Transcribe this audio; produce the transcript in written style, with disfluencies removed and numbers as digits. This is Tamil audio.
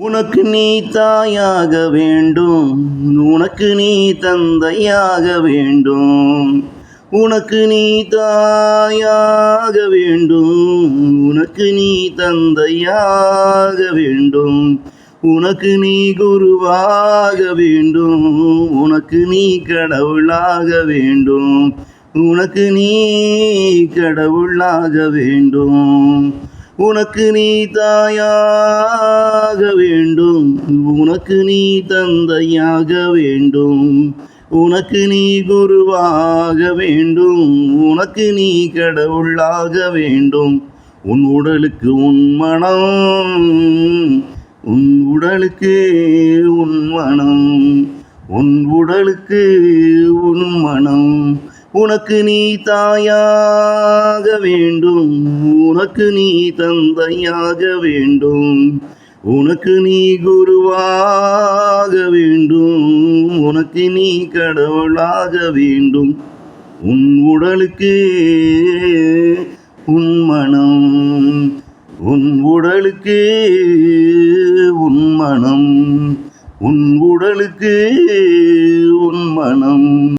உனக்கு நீ தாயாக வேண்டும், உனக்கு நீ தந்தையாக வேண்டும். உனக்கு நீ தாயாக வேண்டும், உனக்கு நீ தந்தையாக வேண்டும். உனக்கு நீ குருவாக வேண்டும், உனக்கு நீ கடவுளாக வேண்டும். உனக்கு நீ கடவுளாக வேண்டும். உனக்கு நீ தாயாக வேண்டும், உனக்கு நீ தந்தையாக வேண்டும். உனக்கு நீ குருவாக வேண்டும், உனக்கு நீ கடவுளாக வேண்டும். உன் உடலுக்கு உன் மனம், உன் உடலுக்கு உன் மனம், உன் உடலுக்கு உன் மனம். உனக்கு நீ தாயாக வேண்டும், உனக்கு நீ தந்தையாக வேண்டும். உனக்கு நீ குருவாக வேண்டும், உனக்கு நீ கடவுளாக வேண்டும். உன் உடலுக்கு உன் மனம், உன் உடலுக்கு உன் மனம், உன் உடலுக்கு